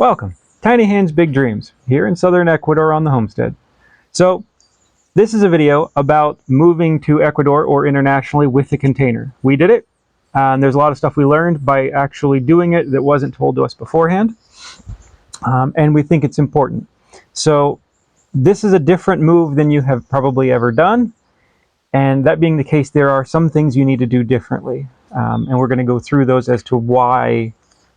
Welcome, Tiny Hands Big Dreams, here in southern Ecuador on the homestead. So, this is a video about moving to Ecuador or internationally with a container. We did it, and there's a lot of stuff we learned by actually doing it that wasn't told to us beforehand, and we think it's important. So, this is a different move than you have probably ever done, and that being the case, there are some things you need to do differently, and we're going to go through those as to why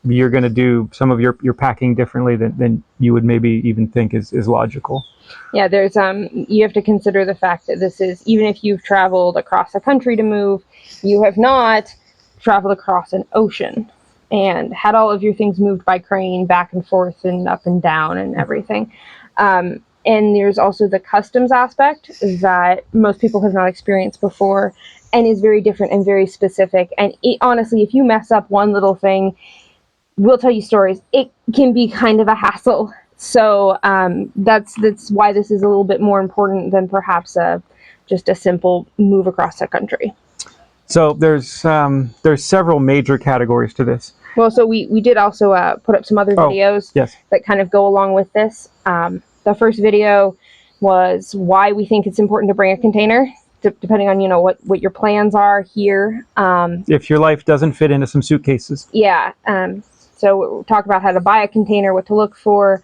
you're going to do some of your packing differently than you would maybe even think is logical. Yeah, there's you have to consider the fact that this is, even if you've traveled across a country to move, you have not traveled across an ocean and had all of your things moved by crane back and forth and up and down and everything. And there's also the customs aspect that most people have not experienced before and is very different and very specific. And honestly, if you mess up one little thing, we'll tell you stories. It can be kind of a hassle. So that's why this is a little bit more important than perhaps just a simple move across the country. So there's several major categories to this. Well, so we did also put up some other videos that kind of go along with this. The first video was why we think it's important to bring a container, depending on what your plans are here. If your life doesn't fit into some suitcases. Yeah. So we'll talk about how to buy a container, what to look for.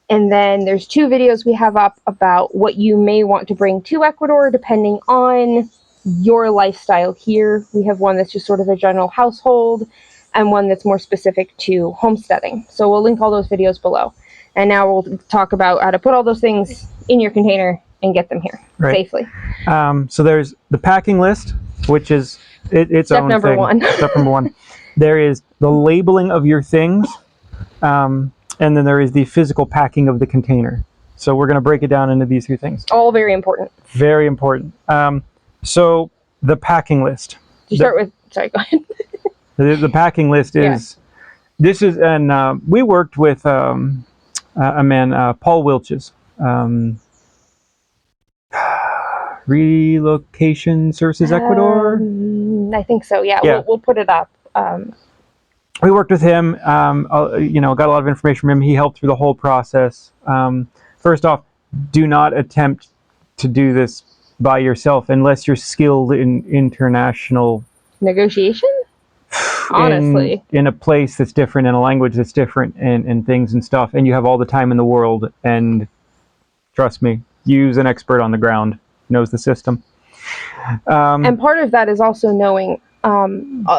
And then there's two videos we have up about what you may want to bring to Ecuador depending on your lifestyle here. We have one that's just sort of a general household and one that's more specific to homesteading. So we'll link all those videos below. And now we'll talk about how to put all those things in your container and get them here safely. So there's the packing list, which is its own thing. Step number one. There is the labeling of your things, and then there is the physical packing of the container. So we're going to break it down into these three things. All very important. Very important. So the packing list. To start with, sorry, go ahead. The packing list is, and we worked with a man, Paul Wilches. Relocation Services Ecuador? I think so, yeah. We'll put it up. We worked with him, got a lot of information from him. He helped through the whole process. First off, do not attempt to do this by yourself unless you're skilled in international negotiation. Honestly, in a place that's different, in a language that's different, and things and stuff, and you have all the time in the world. And trust me, use an expert on the ground, knows the system. And part of that is also knowing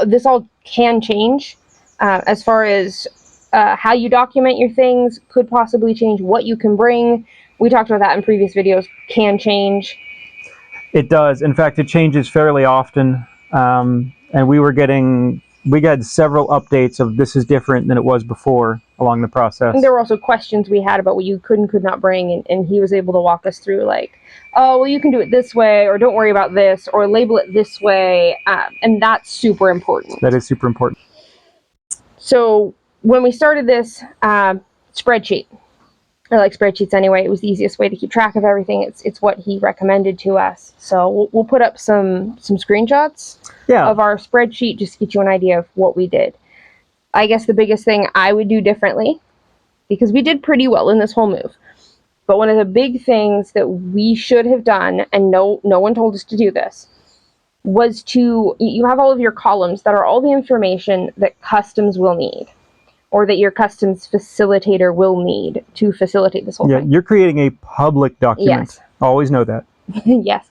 this all can change as far as how you document your things could possibly change. What you can bring, we talked about that in previous videos, can change. It does. In fact, it changes fairly often. And we got several updates of this is different than it was before along the process. And there were also questions we had about what you could and could not bring, and he was able to walk us through, like, oh, well, you can do it this way, or don't worry about this, or label it this way, and that's super important. That is super important. So when we started this spreadsheet, I like spreadsheets anyway. It was the easiest way to keep track of everything. It's what he recommended to us. So we'll put up some screenshots of our spreadsheet just to get you an idea of what we did. I guess the biggest thing I would do differently, because we did pretty well in this whole move, but one of the big things that we should have done, and no one told us to do this, was you have all of your columns that are all the information that customs will need, or that your customs facilitator will need to facilitate this whole thing. You're creating a public document. Yes. Always know that. Yes.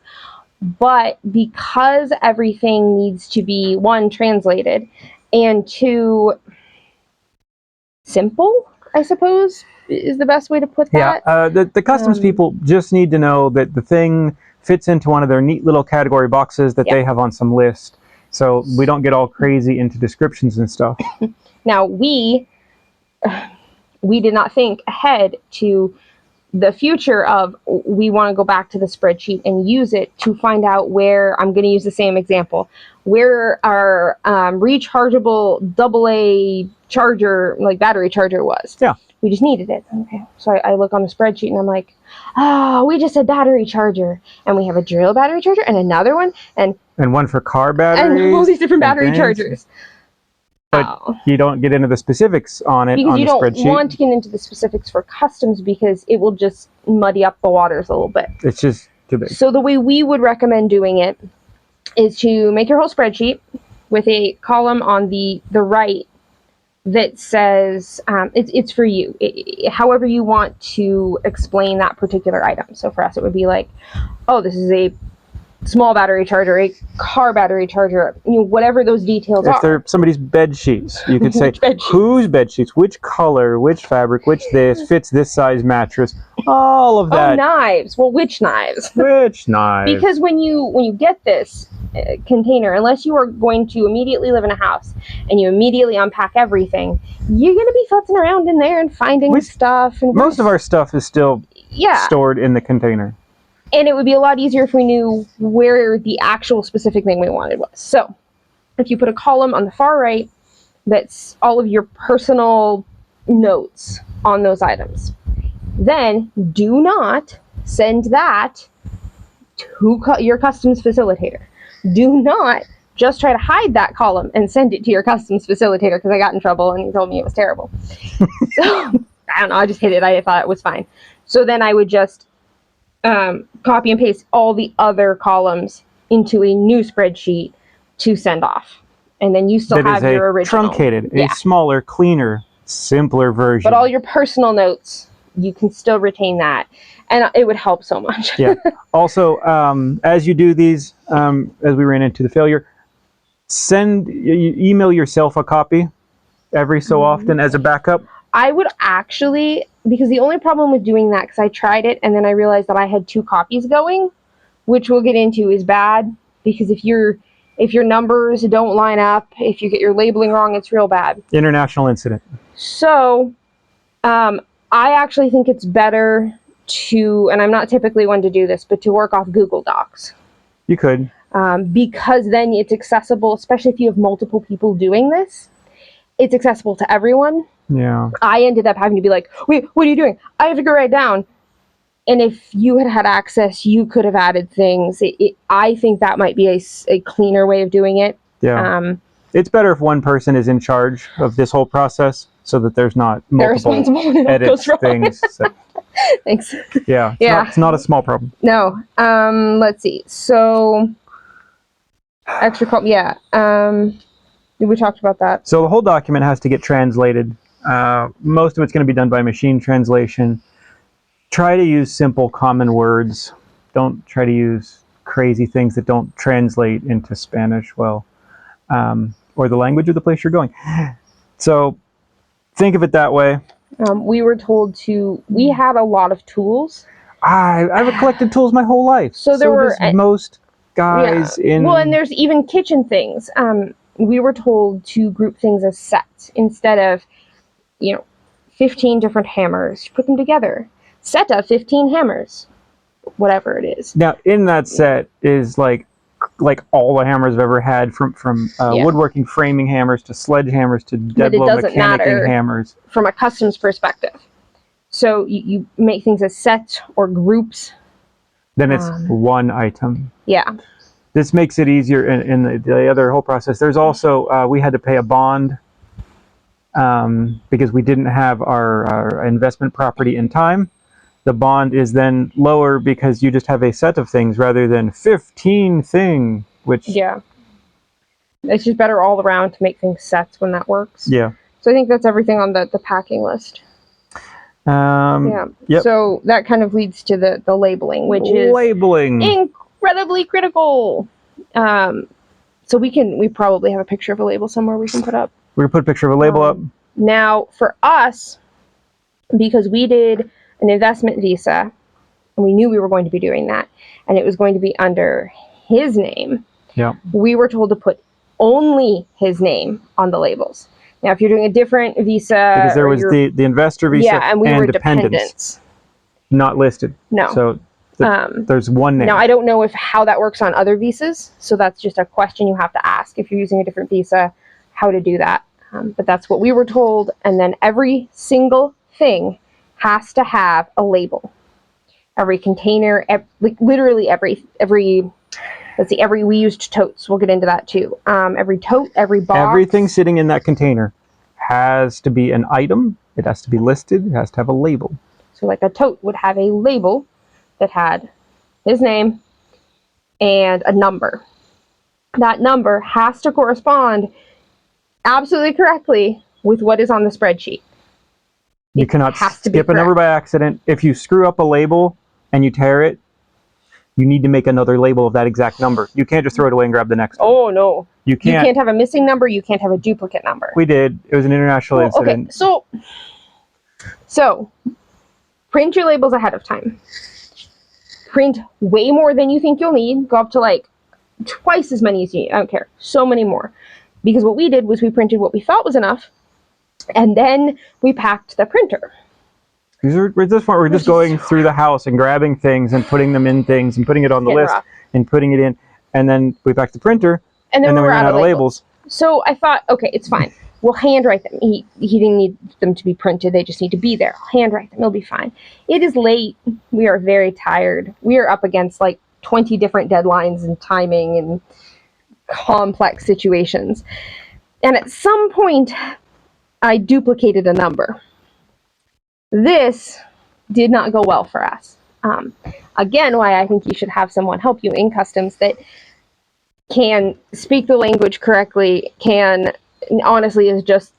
But because everything needs to be, one, translated, and two, simple, I suppose, is the best way to put that. Yeah, the customs people just need to know that the thing fits into one of their neat little category boxes that they have on some list, so we don't get all crazy into descriptions and stuff. Now, we did not think ahead to the future of, we want to go back to the spreadsheet and use it to find out where, I'm going to use the same example, where our rechargeable AA charger, like battery charger was. Yeah. We just needed it. Okay. So I look on the spreadsheet and I'm like, oh, we just said battery charger. And we have a drill battery charger and another one. And one for car batteries. And all these different battery chargers. but you don't get into the specifics on it because on you the don't spreadsheet. want to get into the specifics for customs because it will just muddy up the waters a little bit. It's just too big. So the way we would recommend doing it is to make your whole spreadsheet with a column on the right that says it's for you, however you want to explain that particular item. So for us, it would be like, oh, this is a small battery charger, a car battery charger, whatever those details are. If they're somebody's bed sheets, you could say bed sheets? Whose bed sheets, which color, which fabric, which this fits this size mattress, all of that. Oh, knives. Well, which knives? Which knives? Because when you get this container, unless you are going to immediately live in a house and you immediately unpack everything, you're going to be futzing around in there and finding stuff. And most of our stuff is still stored in the container. And it would be a lot easier if we knew where the actual specific thing we wanted was. So if you put a column on the far right, that's all of your personal notes on those items. Then do not send that to your customs facilitator. Do not just try to hide that column and send it to your customs facilitator, because I got in trouble and he told me it was terrible. So I don't know, I just hid it. I thought it was fine. So then I would just copy and paste all the other columns into a new spreadsheet to send off. And then you still have your original. Truncated, a smaller, cleaner, simpler version. But all your personal notes, you can still retain that. And it would help so much. Yeah. Also, as you do these, as we ran into the failure, email yourself a copy every so often as a backup. I would actually, because the only problem with doing that, because I tried it and then I realized that I had 2 copies going, which we'll get into, is bad. Because if your numbers don't line up, if you get your labeling wrong, it's real bad. International incident. So, I actually think it's better to, and I'm not typically one to do this, but to work off Google Docs. You could. Because then it's accessible, especially if you have multiple people doing this. It's accessible to everyone. Yeah. I ended up having to be like, wait, what are you doing? I have to go write down. And if you had access, you could have added things. I think that might be a cleaner way of doing it. Yeah. It's better if one person is in charge of this whole process so that there's not multiple edits, things. So. Thanks. Yeah. It's not a small problem. No. Let's see. So, extra call. Yeah. We talked about that. So the whole document has to get translated. Most of it's going to be done by machine translation. Try to use simple, common words. Don't try to use crazy things that don't translate into Spanish well, or the language of the place you're going. So think of it that way. We were told we had a lot of tools. I've collected tools my whole life. So there were most guys in... Well, and there's even kitchen things. We were told to group things as sets instead of, 15 different hammers. Put them together. Set of 15 hammers. Whatever it is. Now, in that set is like all the hammers I've ever had, from woodworking framing hammers to sledgehammers to dead blow mechanicking hammers. From a customs perspective. So you make things as sets or groups. Then it's one item. Yeah. This makes it easier in the other whole process. There's also, we had to pay a bond because we didn't have our investment property in time. The bond is then lower because you just have a set of things rather than 15 things, which... Yeah. It's just better all around to make things sets when that works. Yeah. So I think that's everything on the packing list. Yeah. Yep. So that kind of leads to the labeling, which is... Labeling. Incredibly critical. So we probably have a picture of a label somewhere we can put up. We can put a picture of a label up. Now, for us, because we did an investment visa, and we knew we were going to be doing that, and it was going to be under his name. Yeah. We were told to put only his name on the labels. Now, if you're doing a different visa, because there was the investor visa, and we were dependents, not listed. No. So there's one name. Now, I don't know how that works on other visas, so that's just a question you have to ask if you're using a different visa, how to do that. But that's what we were told, and then every single thing has to have a label. Every container, literally every let's see, we used totes. We'll get into that too. Every tote, every box. Everything sitting in that container has to be an item. It has to be listed. It has to have a label. So like a tote would have a label that had his name and a number. That number has to correspond absolutely correctly with what is on the spreadsheet. You cannot skip a number by accident. If you screw up a label and you tear it, you need to make another label of that exact number. You can't just throw it away and grab the next one. Oh, no. You can't have a missing number. You can't have a duplicate number. We did. It was an international incident. Okay, so print your labels ahead of time. Print way more than you think you'll need. Go up to like twice as many as you need. I don't care. So many more. Because what we did was we printed what we thought was enough, and then we packed the printer. At this point, we're just going through the house and grabbing things and putting them in things and putting it on the list and putting it in. And then we packed the printer, and then we ran out of labels. So I thought, okay, it's fine. We'll handwrite them. He didn't need them to be printed. They just need to be there. I'll handwrite them. It'll be fine. It is late. We are very tired. We are up against like 20 different deadlines and timing and complex situations. And at some point, I duplicated a number. This did not go well for us. Again, why I think you should have someone help you in customs that can speak the language correctly, honestly is just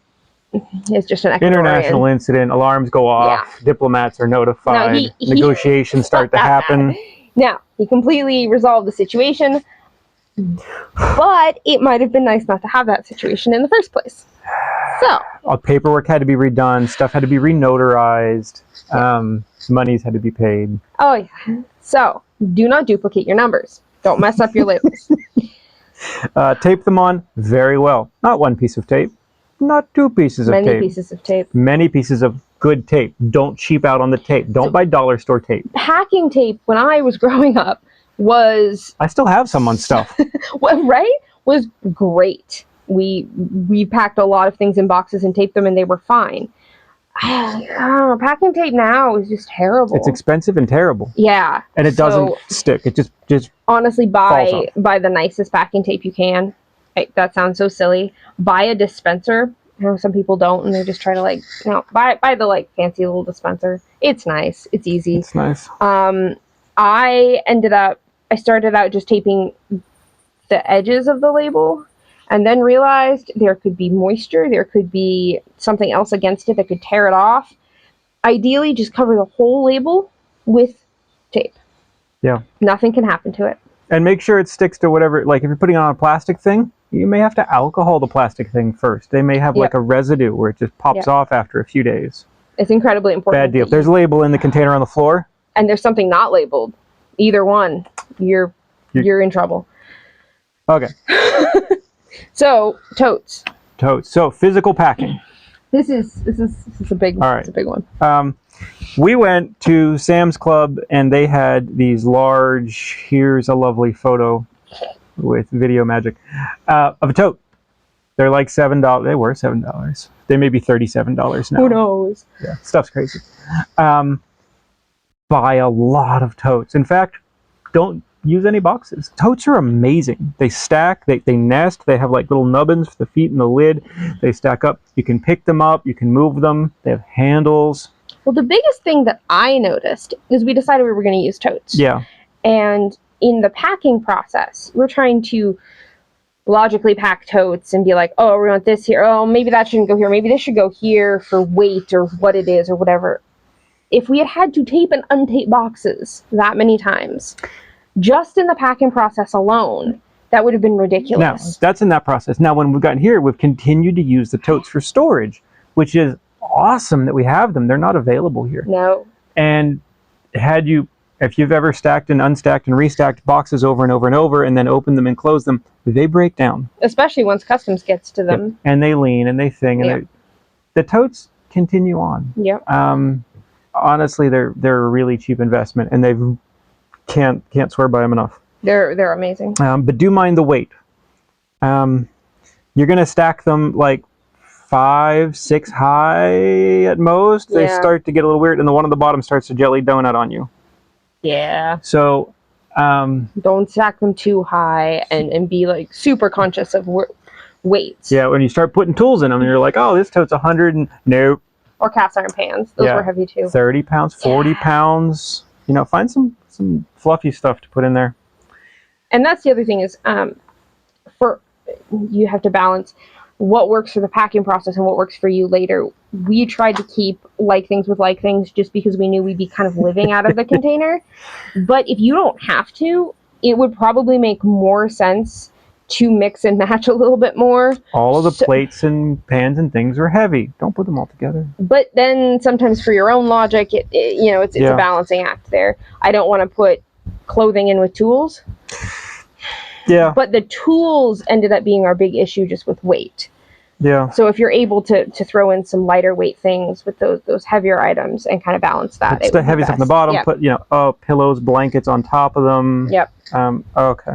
an Ecuadorian. International incident, alarms go off, diplomats are notified, negotiations start to happen. Now, he completely resolved the situation, but it might have been nice not to have that situation in the first place. So paperwork had to be redone, stuff had to be renotarized, monies had to be paid. Oh yeah. So do not duplicate your numbers. Don't mess up your labels. Tape them on very well. Not one piece of tape, not two pieces of tape. Many pieces of tape. Many pieces of good tape. Don't cheap out on the tape. Don't buy dollar store tape. Packing tape when I was growing up was... I still have some on stuff. Right? Was great. We packed a lot of things in boxes and taped them, and they were fine. I don't know, packing tape now is just terrible. It's expensive and terrible. Yeah. And it doesn't stick. It just honestly, buy the nicest packing tape you can. That sounds so silly. Buy a dispenser. I know some people don't, and they just try to buy the fancy little dispenser. It's nice. It's easy. It's nice. I started out just taping the edges of the label, and then realized there could be moisture, there could be something else against it that could tear it off. Ideally, just cover the whole label with tape. Yeah. Nothing can happen to it. And make sure it sticks to whatever, if you're putting on a plastic thing, you may have to alcohol the plastic thing first. They may have a residue where it just pops off after a few days. It's incredibly important. Bad deal. If there's a label in the container on the floor, and there's something not labeled, either one, you're in trouble. Okay. So, totes. So, physical packing. This is a big one. All right. It's a big one. We went to Sam's Club, and they had these large, here's a lovely photo with video magic, of a tote. They're like $7. They were $7. They may be $37 now. Who knows? Yeah, stuff's crazy. Buy a lot of totes. In fact, don't use any boxes. Totes are amazing. They stack, they nest, they have little nubbins for the feet and the lid. They stack up. You can pick them up, you can move them. They have handles. Well, the biggest thing that I noticed is we decided we were going to use totes. Yeah. And in the packing process, we're trying to logically pack totes and be like, oh, we want this here. Oh, maybe that shouldn't go here. Maybe this should go here for weight or what it is or whatever. If we had to tape and untape boxes that many times, just in the packing process alone, that would have been ridiculous. Now, that's in that process. Now, when we've gotten here, we've continued to use the totes for storage, which is awesome that we have them. They're not available here. No. And if you've ever stacked and unstacked and restacked boxes over and over and over and then opened them and closed them, they break down. Especially once customs gets to them. Yep. And they lean and they sing. And the totes continue on. Yep. Honestly, they're a really cheap investment, and they've can't swear by them enough. They're amazing. But do mind the weight. You're going to stack them 5, 6 high at most. They start to get a little weird, and the one on the bottom starts to jelly donut on you. Yeah. So Don't stack them too high, and be like super conscious of weights. Yeah, when you start putting tools in them, you're like, oh, this tote's 100 and nope. Or cast iron pans. Those were heavy too. 30 pounds, 40 pounds. You know, find some fluffy stuff to put in there. And that's the other thing is, you have to balance what works for the packing process and what works for you later. We tried to keep like things with like things just because we knew we'd be kind of living out of the container. But if you don't have to, it would probably make more sense to mix and match a little bit more. All of the plates and pans and things are heavy. Don't put them all together. But then sometimes for your own logic, it's a balancing act there. I don't want to put clothing in with tools. Yeah. But the tools ended up being our big issue just with weight. Yeah. So if you're able to throw in some lighter weight things with those heavier items and kind of balance that. It's the heavy stuff on the bottom. Yep. Put pillows, blankets on top of them. Yep. Okay.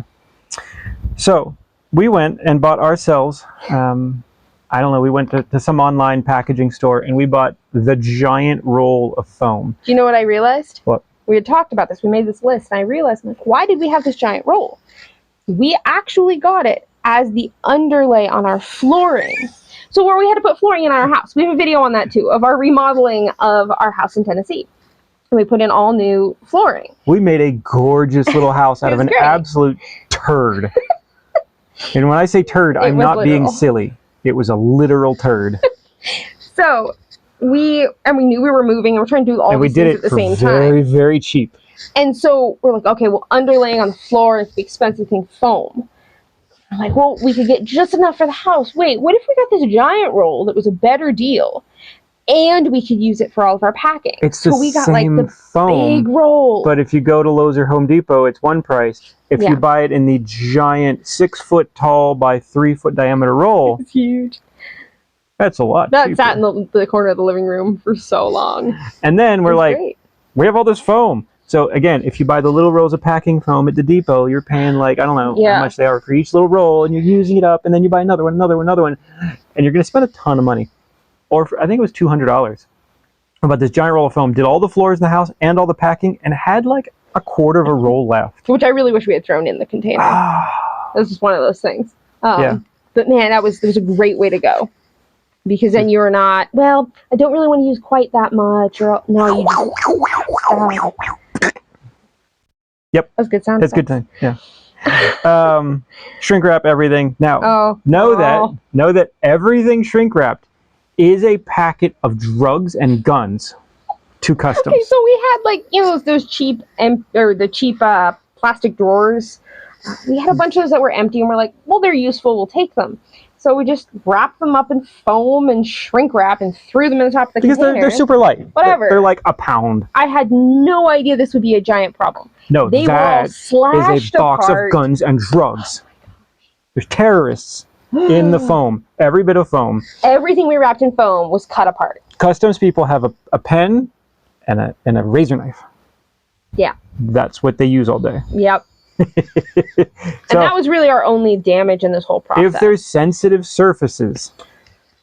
So we went and bought ourselves, I don't know, we went to some online packaging store and we bought the giant roll of foam. Do you know what I realized? What? We had talked about this. We made this list and I realized, I'm like, why did we have this giant roll? We actually got it as the underlay on our flooring. So where we had to put flooring in our house. We have a video on that too, of our remodeling of our house in Tennessee. And we put in all new flooring. We made a gorgeous little house out of an absolute turd. And when I say turd, I'm not literal. Being silly. It was a literal turd. So we knew we were moving and we're trying to do all these things at the same time. Very, very cheap. And so we're like, okay, well, underlaying on the floor is the expensive thing, foam. I'm like, well, we could get just enough for the house. Wait, what if we got this giant roll that was a better deal? And we could use it for all of our packing. It's the we got same like the foam, big roll. But if you go to Lowe's or Home Depot, it's one price. If you buy it in the giant 6 foot tall by 3 foot diameter roll, it's huge. That's a lot. That sat in the corner of the living room for so long. And then we're like, we have all this foam. So again, if you buy the little rolls of packing foam at the depot, you're paying like, I don't know how much they are for each little roll, and you're using it up, and then you buy another one, and you're going to spend a ton of money. I think it was $200. About this giant roll of foam, did all the floors in the house and all the packing, and had like a quarter of a roll left. Which I really wish we had thrown in the container. It was just one of those things. But man, that was a great way to go. Because then you're not, well, I don't really want to use quite that much, or no, you just... Yep. That was good sound. That's good time. Yeah. Shrink wrap everything. Now, know that everything shrink wrapped is a packet of drugs and guns to customs. Okay, so we had like those cheap plastic drawers. We had a bunch of those that were empty, and we're like, well, they're useful. We'll take them. So we just wrapped them up in foam and shrink wrap and threw them in the top of the container. Because they're super light. Whatever. They're like a pound. I had no idea this would be a giant problem. No, they that is a box apart. Of guns and drugs. There's terrorists in the foam. Every bit of foam. Everything we wrapped in foam was cut apart. Customs people have a pen and a razor knife. Yeah. That's what they use all day. Yep. And that was really our only damage in this whole process. If there's sensitive surfaces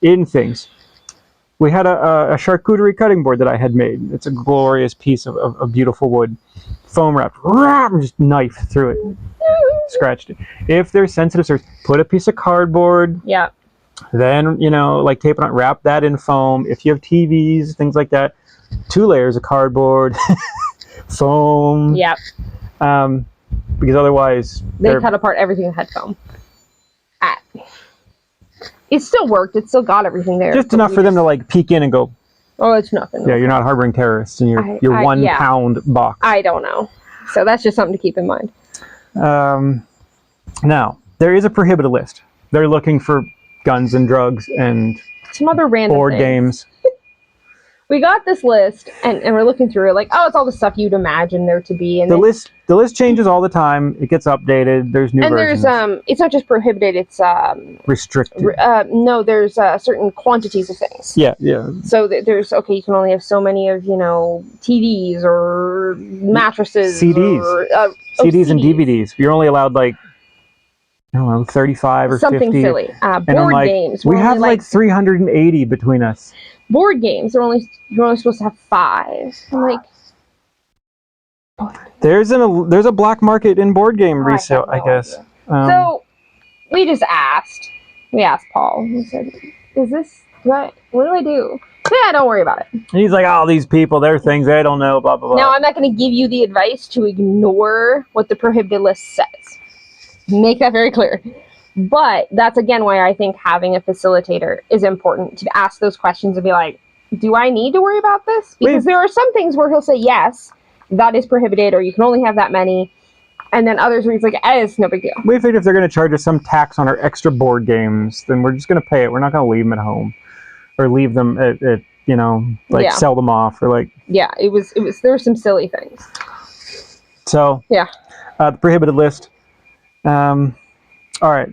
in things, we had a charcuterie cutting board that I had made. It's a glorious piece of beautiful wood, foam wrapped, and just knife through it, scratched it. If there's sensitive surface, put a piece of cardboard. Yeah. Then like tape it on, wrap that in foam. If you have TVs, things like that, 2 layers of cardboard, foam. Yep. Because otherwise they cut apart everything that had foam. It still worked. It still got everything there. Just enough for them to like peek in and go, oh, it's nothing. Yeah, you're not harboring terrorists in your 1 pound box. I don't know. So that's just something to keep in mind. Now, there is a prohibited list. They're looking for guns and drugs and some other random board things. Games. We got this list, and we're looking through it, like, oh, it's all the stuff you'd imagine there to be. And the list changes all the time. It gets updated. There's new versions. And there's it's not just prohibited. It's restricted. No, there's certain quantities of things. Yeah. So there's you can only have so many of TVs or mattresses, CDs, or, CDs and DVDs. You're only allowed like, I don't know, 35 or something 50. silly. Board games. We have like 380 between us. Board games. You're only supposed to have 5. I'm like, There's a black market in board game resale, I guess. So we just asked. We asked Paul. We said, "Is this what do I do?" Yeah, don't worry about it. He's like, "Oh, these people, they're things they don't know." Blah blah blah. Now I'm not going to give you the advice to ignore what the prohibited list says. Make that very clear. But that's again why I think having a facilitator is important, to ask those questions and be like, "Do I need to worry about this?" Because there are some things where he'll say, "Yes, that is prohibited," or "You can only have that many." And then others where he's like, it's no big deal. We figured if they're going to charge us some tax on our extra board games, then we're just going to pay it. We're not going to leave them at home, or leave them at sell them off, or like. Yeah, it was. There were some silly things. So yeah, the prohibited list. All right,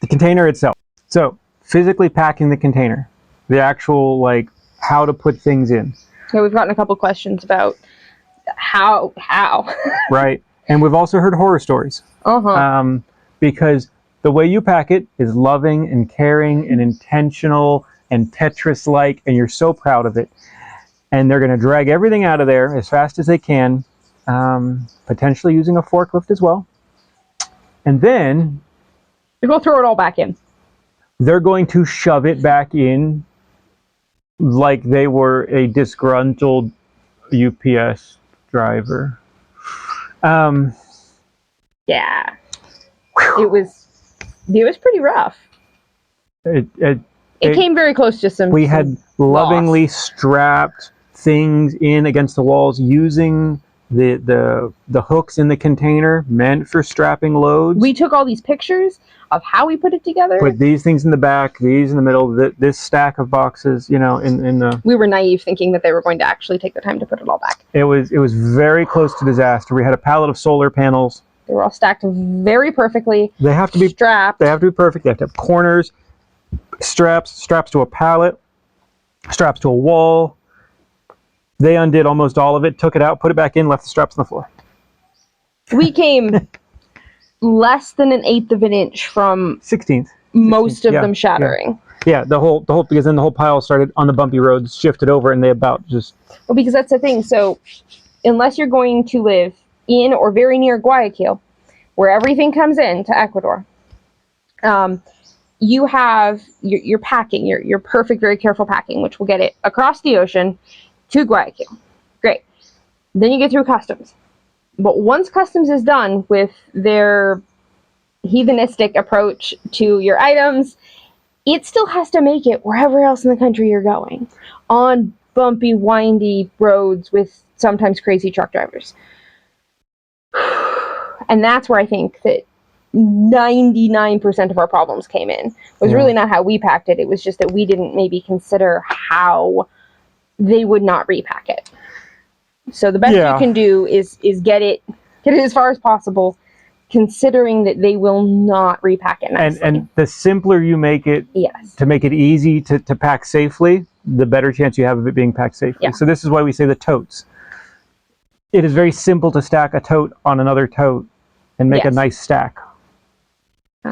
the container itself. So physically packing the container, the actual how to put things in. Yeah, we've gotten a couple questions about how. Right. And we've also heard horror stories. Because the way you pack it is loving and caring and intentional and Tetris-like, and you're so proud of it. And they're going to drag everything out of there as fast as they can, potentially using a forklift as well. And then they're going to throw it all back in. They're going to shove it back in like they were a disgruntled UPS driver. Yeah, it was pretty rough. It came very close to some. We had lovingly strapped things in against the walls using the hooks in the container meant for strapping loads. We took all these pictures of how we put it together. Put these things in the back, these in the middle, this stack of boxes, in the... We were naive thinking that they were going to actually take the time to put it all back. It was very close to disaster. We had a pallet of solar panels. They were all stacked very perfectly. They have to be strapped. They have to be perfect. They have to have corners, straps to a pallet, straps to a wall. They undid almost all of it, took it out, put it back in, left the straps on the floor. We came less than 1/8 of an inch from 16th. Most of them shattering. Yeah, the whole because then the whole pile started on the bumpy roads, shifted over, and they about just... Well, because that's the thing. So unless you're going to live in or very near Guayaquil, where everything comes in to Ecuador, you have your packing, your perfect, very careful packing, which will get it across the ocean to Guayaquil. Great. Then you get through customs. But once customs is done with their heathenistic approach to your items, it still has to make it wherever else in the country you're going, on bumpy, windy roads with sometimes crazy truck drivers. And that's where I think that 99% of our problems came in. It was really not how we packed it. It was just that we didn't maybe consider how they would not repack it. So the best you can do is get it as far as possible, considering that they will not repack it nicely. And the simpler you make it, to make it easy to pack safely, the better chance you have of it being packed safely. Yeah. So this is why we say the totes. It is very simple to stack a tote on another tote and make a nice stack.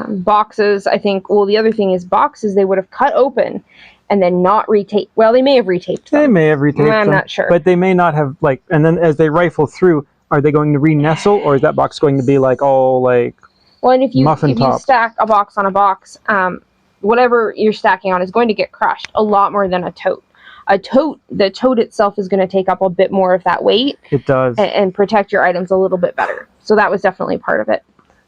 Boxes, I think, the other thing is boxes they would have cut open and then not retaped. Well, they may have retaped them. They may have retaped them. I'm not sure. But they may not have, and then as they rifle through, are they going to re-nestle, or is that box going to be well, and if you top? Stack a box on a box, whatever you're stacking on is going to get crushed a lot more than a tote. The tote itself is going to take up a bit more of that weight. It does. And protect your items a little bit better. So that was definitely part of it.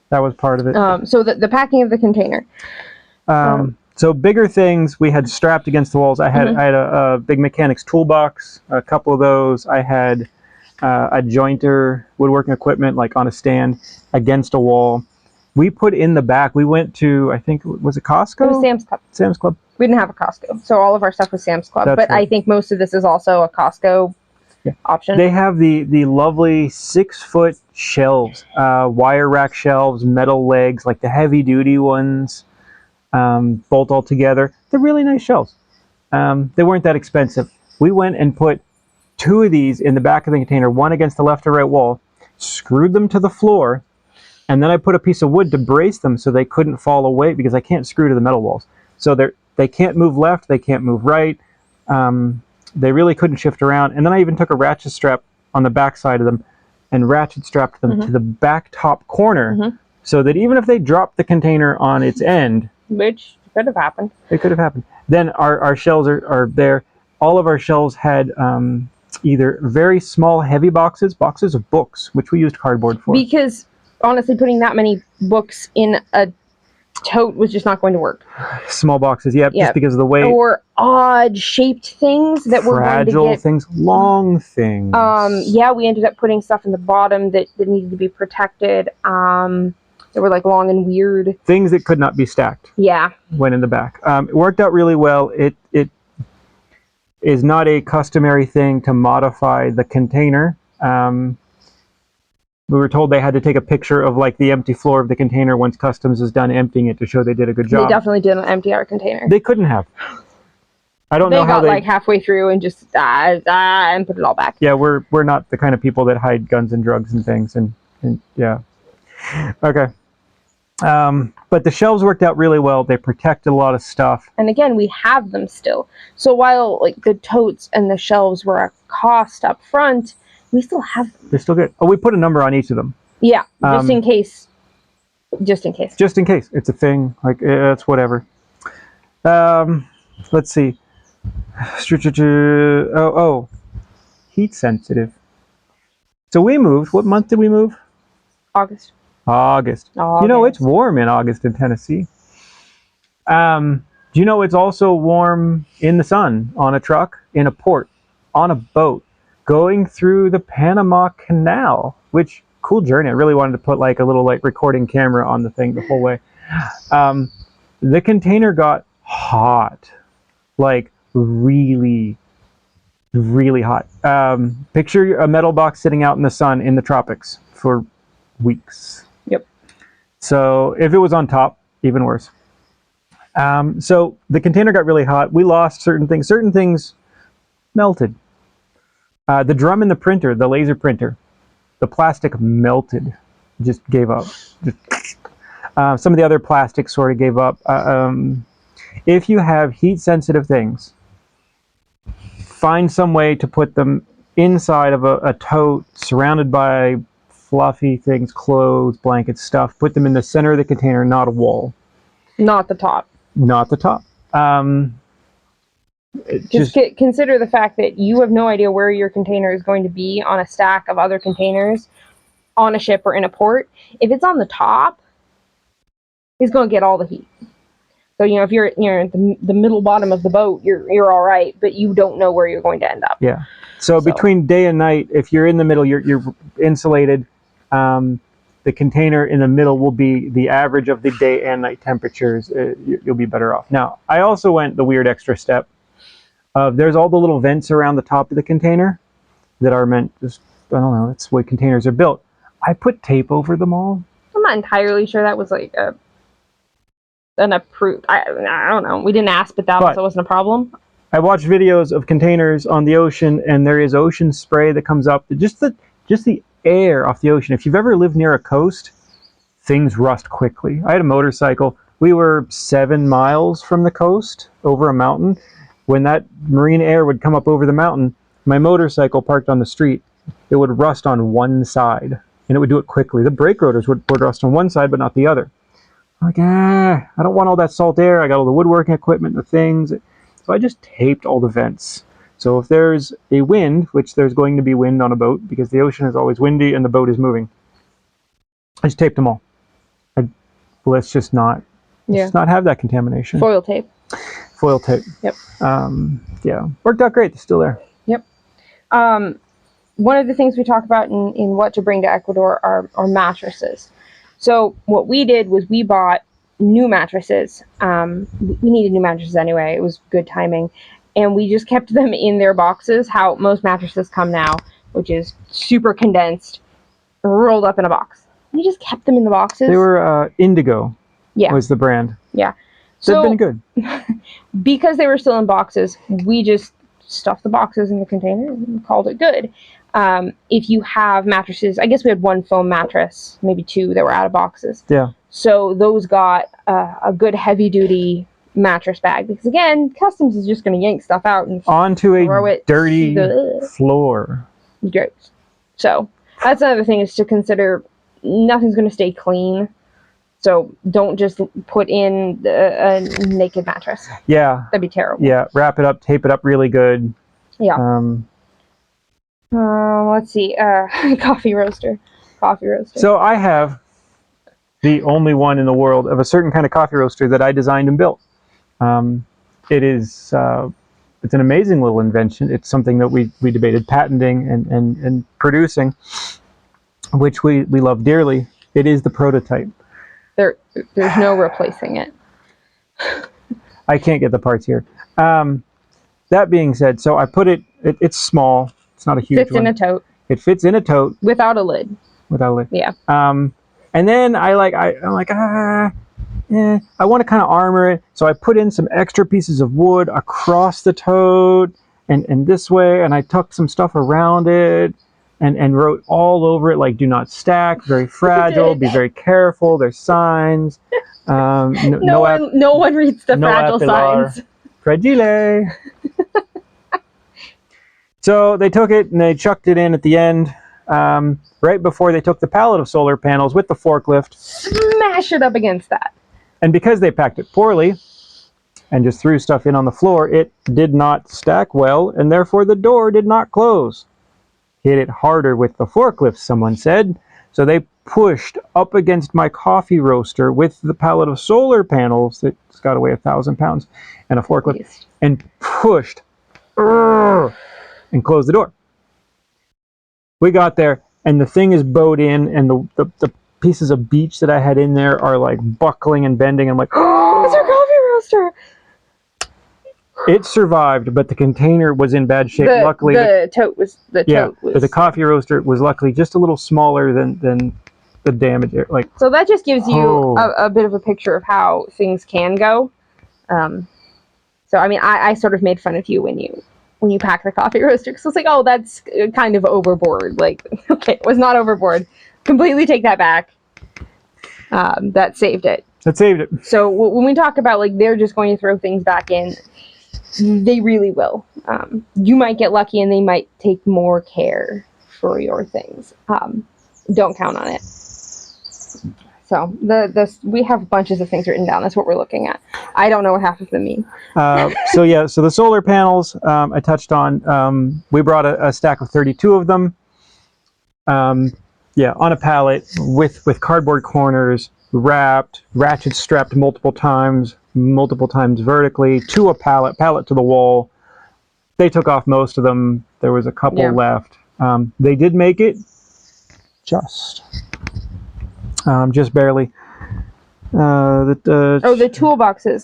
That was part of it. So the packing of the container. So bigger things we had strapped against the walls. I had a big mechanic's toolbox, a couple of those. I had a jointer, woodworking equipment on a stand against a wall. We put in the back. We went to, I think, was it Costco? It was Sam's Club. Sam's Club. We didn't have a Costco, so all of our stuff was Sam's Club. That's but right. I think most of this is also a Costco option. They have the lovely 6-foot shelves, wire rack shelves, metal legs, the heavy duty ones. Bolt all together. They're really nice shelves. They weren't that expensive. We went and put 2 of these in the back of the container, one against the left or right wall, screwed them to the floor, and then I put a piece of wood to brace them so they couldn't fall away, because I can't screw to the metal walls. So they can't move left, they can't move right. They really couldn't shift around. And then I even took a ratchet strap on the back side of them and ratchet strapped them to the back top corner so that even if they dropped the container on its end, which could have happened. It could have happened. Then our shelves are there. All of our shelves had either very small, heavy boxes of books, which we used cardboard for. Because honestly, putting that many books in a tote was just not going to work. Small boxes, just because of the weight. Or odd shaped things that were going to get things, long things. We ended up putting stuff in the bottom that needed to be protected. They were like long and weird. Things that could not be stacked. Yeah. Went in the back. It worked out really well. It is not a customary thing to modify the container. We were told they had to take a picture of like the empty floor of the container once customs is done emptying it to show they did a good job. They definitely didn't empty our container. They couldn't have. I don't know how they got like halfway through and just and put it all back. Yeah, we're not the kind of people that hide guns and drugs and things and yeah. Okay. But the shelves worked out really well. They protected a lot of stuff. And again, we have them still. So while like the totes and the shelves were a cost up front, we still have them. They're still good. Oh, we put a number on each of them. Yeah, just in case. Just in case. Just in case. It's a thing. Like, it's whatever. Let's see. Oh. Heat sensitive. So we moved. What month did we move? August. You know, it's warm in August in Tennessee. Do you know it's also warm in the sun, on a truck, in a port, on a boat, going through the Panama Canal, which, cool journey. I really wanted to put like a little like recording camera on the thing the whole way. The container got hot, like really, really hot. Picture a metal box sitting out in the sun in the tropics for weeks. Yep. So if it was on top, even worse. So the container got really hot. We lost certain things. Certain things melted. The drum in the printer, the laser printer, the plastic melted, just gave up. Some of the other plastics sort of gave up. If you have heat-sensitive things, find some way to put them inside of a tote surrounded by fluffy things, clothes, blankets, stuff. Put them in the center of the container, not a wall. Not the top. Not the top. Consider the fact that you have no idea where your container is going to be on a stack of other containers on a ship or in a port. If it's on the top, it's going to get all the heat. So, you know, if you're at the middle bottom of the boat, you're all right, but you don't know where you're going to end up. Yeah. So between day and night, if you're in the middle, you're insulated. The container in the middle will be the average of the day and night temperatures. You'll be better off. Now, I also went the weird extra step. There's all the little vents around the top of the container that are meant, just, I don't know, that's the way containers are built. I put tape over them all. I'm not entirely sure that was like an approved, I don't know. We didn't ask, but also wasn't a problem. I watched videos of containers on the ocean, and there is ocean spray that comes up. Just the air off the ocean. If you've ever lived near a coast, things rust quickly. I had a motorcycle. We were 7 miles from the coast, over a mountain. When that marine air would come up over the mountain, my motorcycle parked on the street, it would rust on one side, and it would do it quickly. The brake rotors would rust on one side, but not the other. I'm like, I don't want all that salt air. I got all the woodworking equipment, the things. So I just taped all the vents. So if there's a wind, which there's going to be wind on a boat, because the ocean is always windy and the boat is moving, I just taped them all. Let's just not have that contamination. Foil tape. Foil tape. Yep. Yeah, worked out great. It's still there. Yep. One of the things we talk about in what to bring to Ecuador are mattresses. So what we did was we bought new mattresses. We needed new mattresses anyway. It was good timing. And we just kept them in their boxes, how most mattresses come now, which is super condensed, rolled up in a box. We just kept them in the boxes. They were Indigo. Yeah. Was the brand. Yeah. They've been good. Because they were still in boxes, we just stuffed the boxes in the container and called it good. If you have mattresses, I guess we had one foam mattress, maybe two that were out of boxes. Yeah. So those got a good heavy-duty mattress bag. Because again, customs is just going to yank stuff out and onto a dirty floor. Great. So That's another thing is to consider. Nothing's going to stay clean, so don't just put in a naked mattress. Yeah. That'd be terrible. Yeah, wrap it up, tape it up really good. Yeah. Let's see. Coffee roaster. Coffee roaster. So I have the only one in the world of a certain kind of coffee roaster that I designed and built. It is it's an amazing little invention. It's something that we debated patenting and producing, which we love dearly. It is the prototype. There's no replacing it. I can't get the parts here. That being said, so I put it's small. It's not a huge one. Fits in a tote. It fits in a tote. Without a lid. Without a lid. Yeah. And then I'm like, I want to kind of armor it. So I put in some extra pieces of wood across the tote and this way, and I tucked some stuff around it and wrote all over it, like, do not stack, very fragile, be very careful, there's signs. No one reads the fragile signs. Fragile. So they took it and they chucked it in at the end. Right before they took the pallet of solar panels with the forklift. Smash it up against that. And because they packed it poorly and just threw stuff in on the floor, it did not stack well, and therefore the door did not close. Hit it harder with the forklift, someone said. So they pushed up against my coffee roaster with the pallet of solar panels that's got to weigh 1,000 pounds and a forklift, and pushed and closed the door. We got there, and the thing is bowed in, and the pieces of beech that I had in there are like buckling and bending. I'm like, oh, it's our coffee roaster. It survived, but the container was in bad shape. Luckily, the tote was. But the coffee roaster was luckily just a little smaller than the damage. Like, so that just gives you a bit of a picture of how things can go. So I mean, I sort of made fun of you when you pack the coffee roaster, because it's like, oh, that's kind of overboard. Like, okay, it was not overboard. Completely take that back. That saved it. That saved it. So when we talk about, like, they're just going to throw things back in, they really will. You might get lucky and they might take more care for your things. Don't count on it. So we have bunches of things written down. That's what we're looking at. I don't know what half of them mean. So the solar panels I touched on. We brought a stack of 32 of them. On a pallet with cardboard corners, wrapped, ratchet strapped multiple times vertically to a pallet to the wall. They took off most of them. There was a couple left. They did make it just barely. The toolboxes.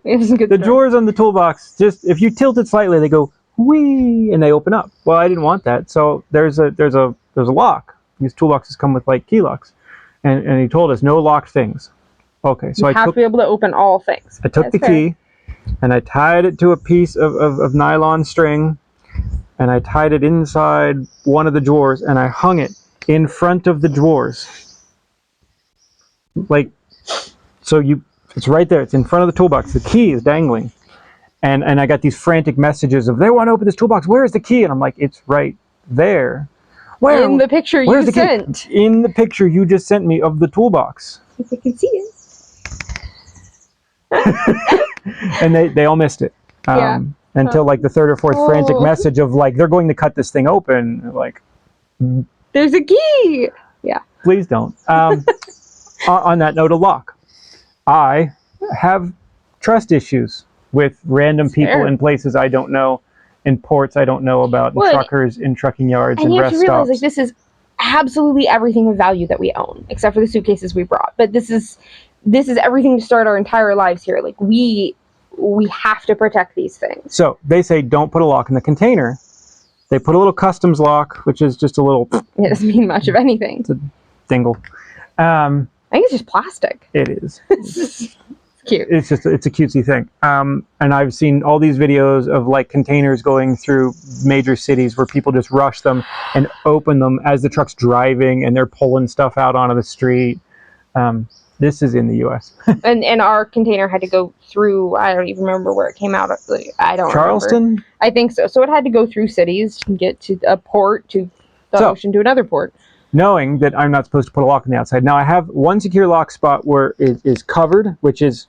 The drawers on the toolbox, just if you tilt it slightly, they go whee, and they open up. Well, I didn't want that, so there's a lock. These toolboxes come with like key locks, and he told us no locked things. Okay, so you have to be able to open all things. I took the key, and I tied it to a piece of nylon string, and I tied it inside one of the drawers, and I hung it in front of the drawers. Like, so it's right there. It's in front of the toolbox. The key is dangling. And I got these frantic messages of, they want to open this toolbox. Where is the key? And I'm like, it's right there. Where? In the picture you sent. In the picture you just sent me of the toolbox. If I can see it. And they all missed it. Until like the third or fourth frantic message of like, they're going to cut this thing open. Like, there's a key. Yeah. Please don't. On that note, a lock. I have trust issues with random people in places I don't know, in ports I don't know about, and truckers in trucking yards and rest stops. And you have to realize, like, this is absolutely everything of value that we own, except for the suitcases we brought. But this is everything to start our entire lives here. Like, we have to protect these things. So they say don't put a lock in the container. They put a little customs lock, which is just a little... It doesn't mean much of anything. It's a dingle. I think it's just plastic. It is. It's cute. It's a cutesy thing. And I've seen all these videos of like containers going through major cities where people just rush them and open them as the truck's driving and they're pulling stuff out onto the street. This is in the U.S. and our container had to go through, I don't even remember where it came out of. I don't Charleston? remember. I think so. So it had to go through cities to get to a port, to the ocean, to another port. Knowing that I'm not supposed to put a lock on the outside. Now I have one secure lock spot where it is covered, which is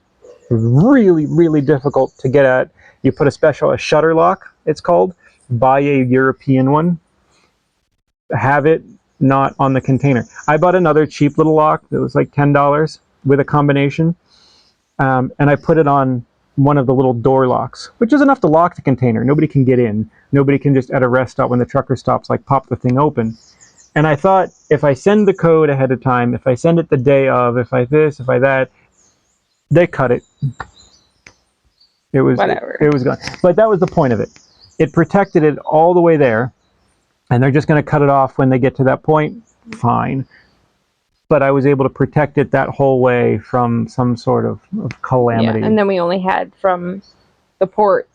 really, really difficult to get at. You put a shutter lock, it's called. Buy a European one. Have it not on the container. I bought another cheap little lock that was like $10 with a combination, and I put it on one of the little door locks, which is enough to lock the container. Nobody can get in. Nobody can just at a rest stop when the trucker stops, like pop the thing open. And I thought, if I send the code ahead of time, if I send it the day of, if I this, if I that, they cut it. It was Whatever. It was gone. But that was the point of it. It protected it all the way there, and they're just going to cut it off when they get to that point. Fine. But I was able to protect it that whole way from some sort of calamity. Yeah, and then we only had from the port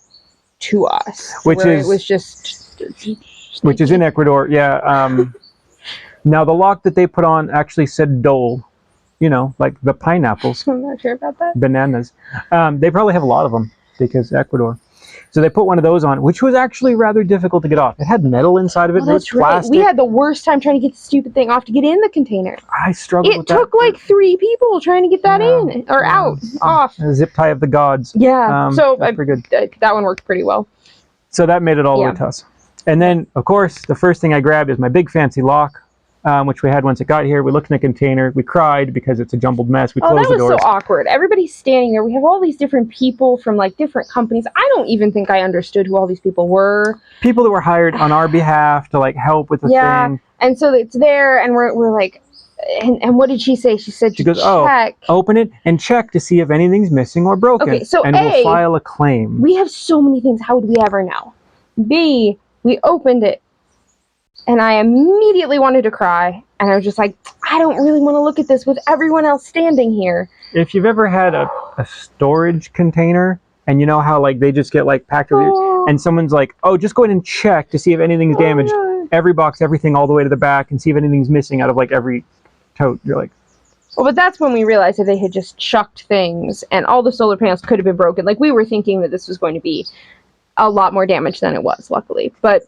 to us, which it was just in Ecuador. Yeah. Now the lock that they put on actually said Dole, like the pineapples. I'm not sure about that. Bananas. They probably have a lot of them because Ecuador. So they put one of those on, which was actually rather difficult to get off. It had metal inside of it. Oh, that's it was plastic. right. We had the worst time trying to get the stupid thing off to get in the container. I struggled with that. It took like 3 people trying to get that in or out, off. A zip tie of the gods. Yeah. So that's pretty good. That one worked pretty well. So that made it all the way to us. And then, of course, the first thing I grabbed is my big fancy lock, which we had once it got here. We looked in the container. We cried because it's a jumbled mess. We closed the doors. That was so awkward. Everybody's standing there. We have all these different people from like different companies. I don't even think I understood who all these people were. People that were hired on our behalf to like help with the thing. And so it's there, and we're like, and what did she say? She said she goes, check. Open it and check to see if anything's missing or broken. Okay, so and we'll file a claim. We have so many things. How would we ever know? B, we opened it, and I immediately wanted to cry. And I was just like, I don't really want to look at this with everyone else standing here. If you've ever had a storage container, and you know how like they just get like packed with and someone's like, just go ahead and check to see if anything's damaged. No. Every box, everything all the way to the back, and see if anything's missing out of like every tote. You're like, well, but that's when we realized that they had just chucked things, and all the solar panels could have been broken. Like, we were thinking that this was going to be a lot more damage than it was, luckily. But,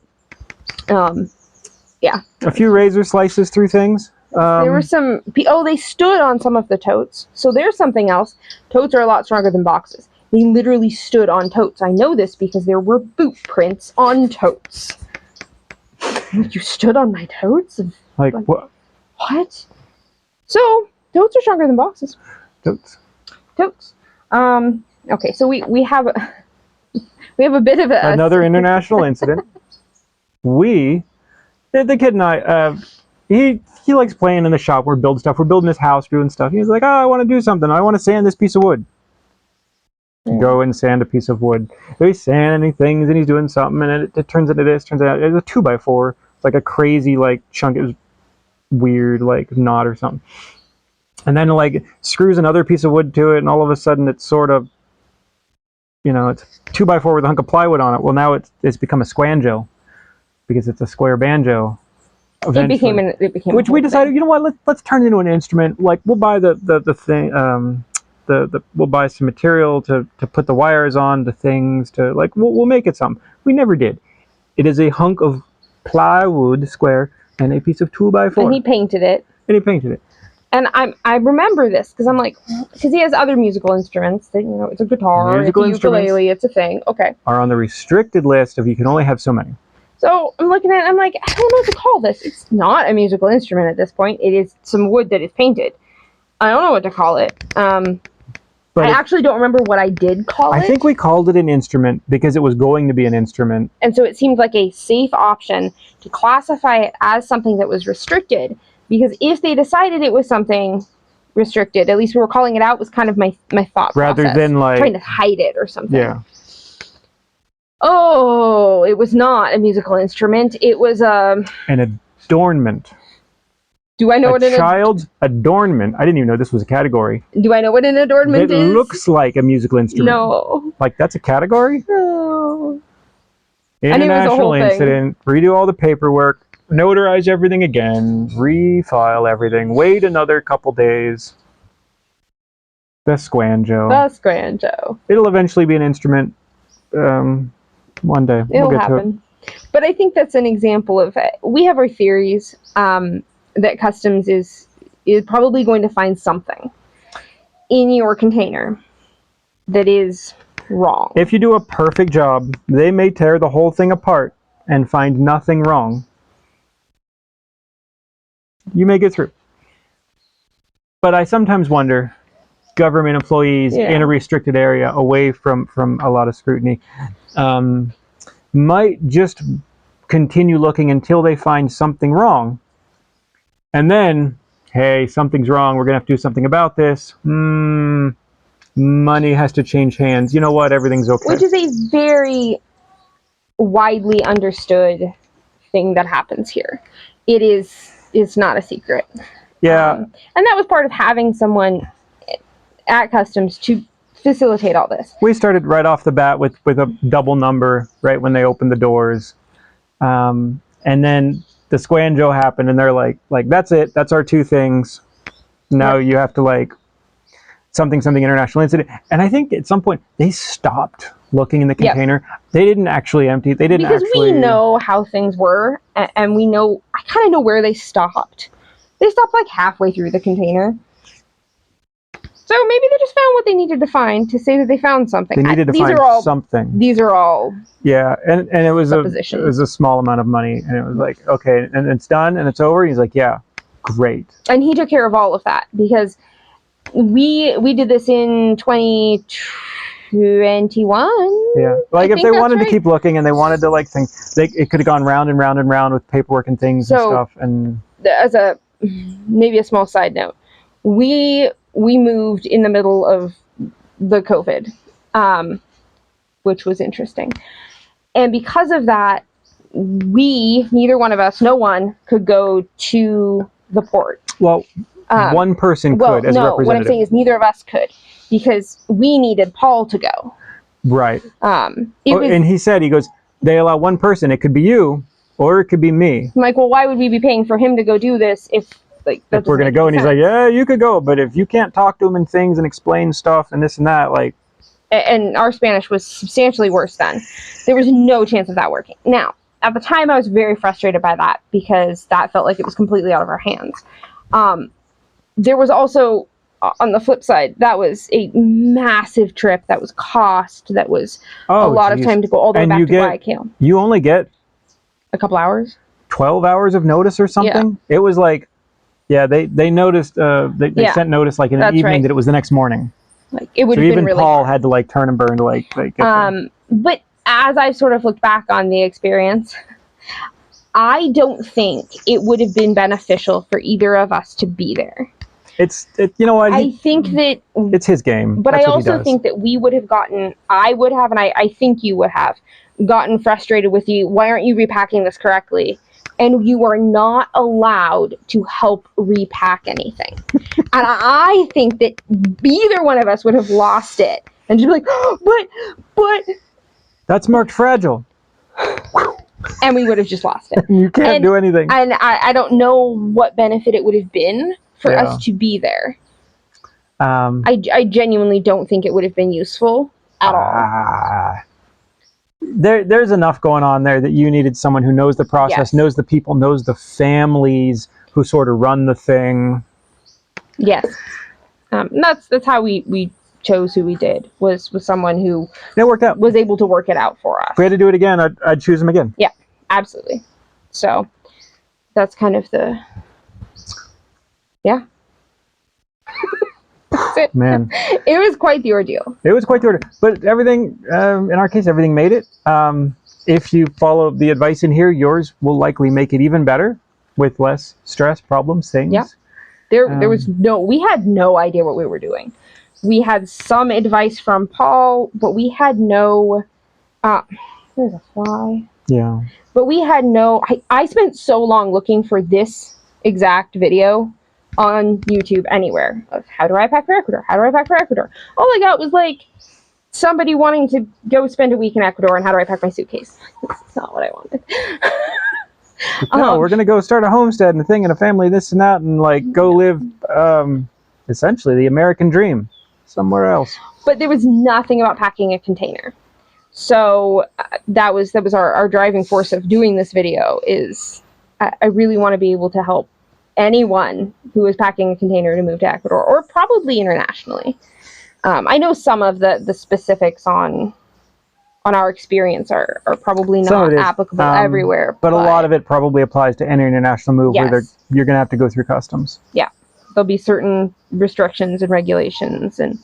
yeah. A few razor slices through things. There were some... they stood on some of the totes. So there's something else. Totes are a lot stronger than boxes. They literally stood on totes. I know this because there were boot prints on totes. You stood on my totes? Like what? What? So, totes are stronger than boxes. Totes. Okay, so we have a bit of another international incident. The kid and I, he likes playing in the shop. We're building stuff. We're building this house, doing stuff. He's like, I want to do something. I want to sand this piece of wood. Go and sand a piece of wood. So he's sanding things and he's doing something, and it turns into this. Turns out it's a 2x4. It's like a crazy like chunk. It was weird like knot or something. And then like screws another piece of wood to it, and all of a sudden it's sort of, it's 2x4 with a hunk of plywood on it. Well, now it's become a squanjo because it's a square banjo. It became which we decided, thing. You know what? Let's turn it into an instrument. Like we'll buy the thing. We'll buy some material to put the wires on, the things to like. We'll make it something. We never did. It is a hunk of plywood square and a piece of 2x4. And he painted it. And I remember this because I'm like, because he has other musical instruments that, it's a guitar, it's a ukulele, it's a thing. Okay. Are on the restricted list of you can only have so many. So I'm looking at it, I'm like, I don't know what to call this. It's not a musical instrument at this point. It is some wood that is painted. I don't know what to call it. I actually don't remember what I did call it. I think we called it an instrument because it was going to be an instrument. And so it seemed like a safe option to classify it as something that was restricted. Because if they decided it was something restricted, at least we were calling it out, was kind of my thought rather process. Than like... trying to hide it or something. Yeah. Oh, it was not a musical instrument. It was an adornment. Do I know what a child's adornment? I didn't even know this was a category. Do I know what an adornment is? It looks like a musical instrument. No. Like that's a category? No. International incident. Redo all the paperwork. Notarize everything again. Refile everything. Wait another couple days. The Squanjo. The Squanjo. It'll eventually be an instrument. One day. It'll we'll get happen. to it. But I think that's an example of, we have our theories that customs is probably going to find something in your container that is wrong. If you do a perfect job, they may tear the whole thing apart and find nothing wrong. You may get through. But I sometimes wonder, government employees in a restricted area away from a lot of scrutiny might just continue looking until they find something wrong. And then, hey, something's wrong, we're going to have to do something about this. Money has to change hands. You know what? Everything's okay. Which is a very widely understood thing that happens here. It's not a secret. Yeah. And that was part of having someone at customs to facilitate all this. We started right off the bat with a double number right when they opened the doors. And then the Squanjo happened and they're like, that's it. That's our two things. Now you have to something international incident. And I think at some point they stopped looking in the container. They didn't actually empty it. They didn't because we know how things were, and we know, I kind of know where they stopped. They stopped like halfway through the container. So maybe they just found what they needed to find to say that they found something. They needed to find something. These are all and it was a small amount of money, and it was like, okay, and it's done and it's over. And he's like, yeah, great. And he took care of all of that because we did this in 2021. Yeah, like if they wanted to keep looking and they wanted to think, it could have gone round and round and round with paperwork and things and stuff. And as maybe a small side note, we moved in the middle of the COVID, which was interesting. And because of that, neither one of us, no one could go to the port. Well, one person could as a representative. What I'm saying is neither of us could because we needed Paul to go. Right. And he said, he goes, they allow one person. It could be you or it could be me. I'm like, well, why would we be paying for him to go do this if we're going to go? And he's like, yeah, you could go. But if you can't talk to him and things and explain stuff and this and that, And our Spanish was substantially worse then. There was no chance of that working. Now, at the time, I was very frustrated by that because that felt like it was completely out of our hands. There was also, on the flip side, that was a massive trip. That was cost. That was a lot of time to go all the way back to Guayaquil. You only get a couple hours? 12 hours of notice or something? Yeah. It was they noticed, they sent notice in the evening that it was the next morning. It would have been really Paul had to turn and burn to get there. But as I've sort of looked back on the experience, I don't think it would have been beneficial for either of us to be there. You know what? I think that it's his game. But I also think that we would have I would have, and I think you would have gotten frustrated with you. Why aren't you repacking this correctly? And you are not allowed to help repack anything. And I think that either one of us would have lost it and just be like, but that's marked fragile. And we would have just lost it. You can't do anything. And I don't know what benefit it would have been for us to be there. I genuinely don't think it would have been useful at all. There's enough going on there that you needed someone who knows the process, knows the people, knows the families who sort of run the thing. Yes. That's how we chose who we did, was someone who it worked out, was able to work it out for us. If we had to do it again, I'd choose him again. Yeah, absolutely. So that's kind of that's it. Man, it was quite the ordeal. But everything, in our case, everything made it. If you follow the advice in here, yours will likely make it even better with less stress, problems, things. Yeah. There was we had no idea what we were doing. We had some advice from Paul, but we had no, there's a fly. Yeah. But we had no, I spent so long looking for this exact video on YouTube anywhere of how do I pack for Ecuador? How do I pack for Ecuador? All I got was somebody wanting to go spend a week in Ecuador and how do I pack my suitcase? That's not what I wanted. No, we're going to go start a homestead and a thing and a family, this and that, and go live, essentially the American dream. somewhere else. But there was nothing about packing a container. So that was our driving force of doing this video. Is I really want to be able to help anyone who is packing a container to move to Ecuador, or probably internationally. I know some of the specifics on our experience are probably not applicable everywhere. But a lot of it probably applies to any international move where you're going to have to go through customs. Yeah. There'll be certain restrictions and regulations and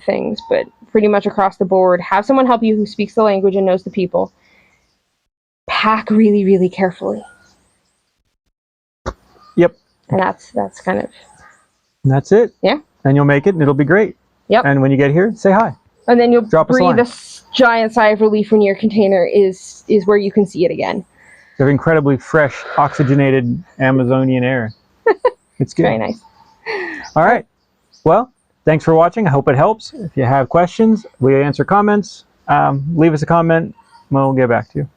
things, but pretty much across the board, have someone help you who speaks the language and knows the people. Pack really, really carefully. Yep. And that's kind of... And that's it. Yeah. And you'll make it, and it'll be great. Yep. And when you get here, say hi. And then you'll Drop breathe a giant sigh of relief when your container is where you can see it again. You have incredibly fresh, oxygenated Amazonian air. It's good. Very nice. All right. Well, thanks for watching. I hope it helps. If you have questions, we answer comments. Leave us a comment. We'll get back to you.